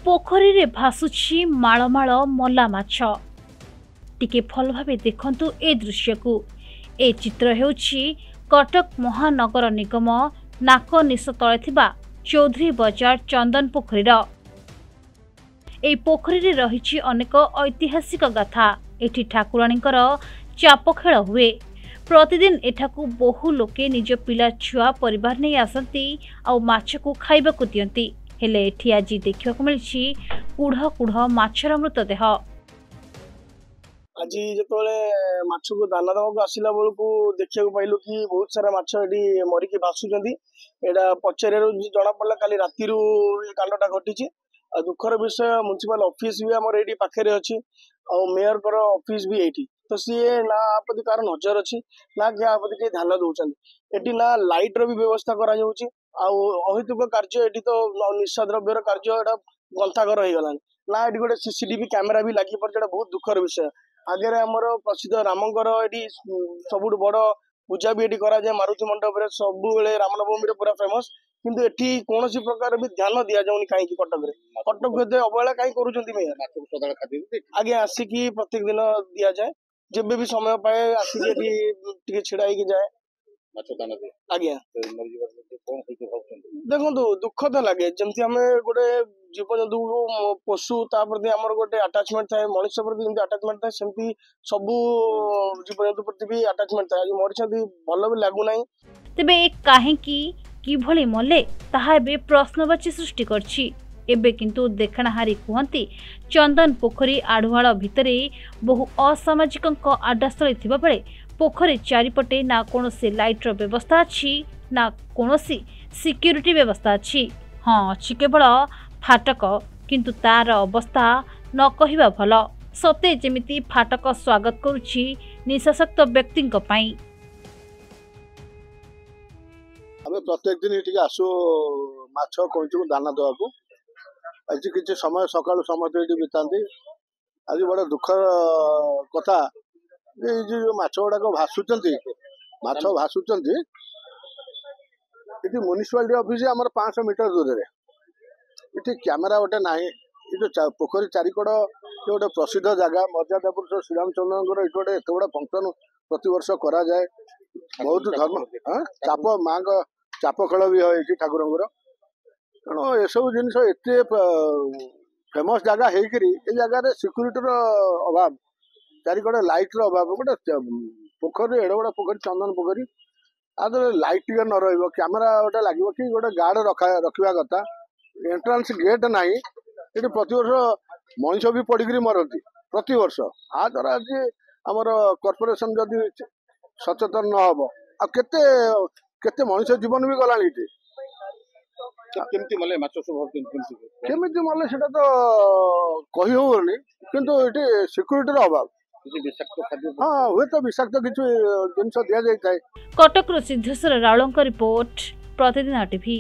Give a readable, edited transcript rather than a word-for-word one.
पोखरी रे भासुछि माळमाळ मल्ला माछ। टिके भल भावे देखंतु ए दृश्य को। ए चित्र हेउछि कटक महानगर निगम नाक निश तले थिबा चौधरी बजार चंदन पोखरीर। ए पोखरी रे रहिछि अनेक ऐतिहासिक गाथा। एठी ठाकुराणीकर चाप खेल हुए। प्रतिदिन एठाकू बहु लोके निज पिला छुआ परिवार नहीं आसती आ माछ को खाइबा को दियंती। हेले एठी आज देखिबा को मिलछि कुढ़ कुढ़ माछर मृतदेह। आज जिते माछ को दाना दवाक आसला बेलू देखा पाइलु कि बहुत सारा माछ ये मरिकी भासुंट। यहाँ पचार जना पड़ा काली राति कांडटा घटी। दुखर विषय म्युनिसिपल ऑफिस भी आम ये पाखे अच्छी मेयर ऑफिस भी ये तो सी ना आपत्ति कार नजर अच्छी ना क्या आपत्ति कहीं ध्यान दौरान ये ना लाइट री व्यवस्था अहितुक कार्य ये तो निशा द्रव्यर कार्य यहाँ गंथाघर हो गलानी ना ये गोटे सीसीटीवी कैमेरा भी लगी पड़ा। बहुत दुखर विषय आगे आमर प्रसिद्ध रामंकर ये सब बड़ पूजा भी ये कराए मारुति मंडप सब रामनवमी पूरा फेमस किंतु एठी कौन प्रकार भी ध्यान दि जाऊनी कहीं कटक कटक अवहेला कहीं कर आगे आसिकी प्रत्येक दिन दि जाए जब भी समय पाए आसिक छिड़ा जाए आज्ञा देखो दुख तो लगे जमती आम गोटे जीवजंतु पशु प्रति आमर गोटे अटाचमेंट थाए मनुष्य प्रति जमी अटाचमेंट थाए सेमती सबू जीवजंतु प्रति भी अटाचमेंट थाए मरी भल भी लगुना। तेबे कहीं किभली मले ताहा एबे प्रश्नवाची सृष्टि करछि। एबे किंतु देखणाहारी कहती चंदन पोखरी आढ़ुआल भितरे बहु असामाजिक आड्डास्थली थिबा बेले पोखरी चारिपटे ना कोनोसी लाइटर व्यवस्था अछि ना कोनोसी सिक्यूरिटी व्यवस्था अछि। हाँ अछि केवल फाटक किंतु तार अवस्था न कहिबा भल। सते जेमिति फाटक स्वागत करुछि निशासक्त व्यक्ति पई। आम प्रत्येक दिन ये आसु माछ कंची को दाना देवाक आज किसी समय सकाल समस्त ये बिताती। आज बड़ा दुख कथा ये माछ गुड़ाक भासुंट ये म्युनिसिपालिटी ऑफिस आम 500 मीटर दूर ये कैमेरा गोटे ना ये जो पोखरी चारिकड़ ये गोटे प्रसिद्ध जगह मर्यादा पुरुष श्रीरामचंद्र ये गोटे एत बड़ा फंक्शन प्रतिवर्ष करा जाए। बहुत धर्म चाप माँ चाप खेल भी है ठाकुर तेणु ये सब जिन एत फेमस जगह हो जगार सिक्यूरीटी अभाव चारिकड़े लाइट अभाव गोटे पोखरी एड़ बड़ा पोखरी चंदन पोखरी आदि लाइट टे न कैमेरा गोटे लगे कि गोटे गार्ड रखा कथा एंट्रांस गेट ना ये प्रतिवर्ष मनीष भी पड़ी मरती प्रतिवर्ष आ द्वारा आज आमर कॉर्पोरेशन जदि सचेतन न हम आते मनीष जीवन भी गला केमती मले से तो कही होनी किंतु ये सिक्यूरीटी अभाव हाँ हुए तो विषाक्त किसी जिन दि जाए। कटक सिद्धेश्वर रावल रिपोर्ट प्रतिदिन टीवी।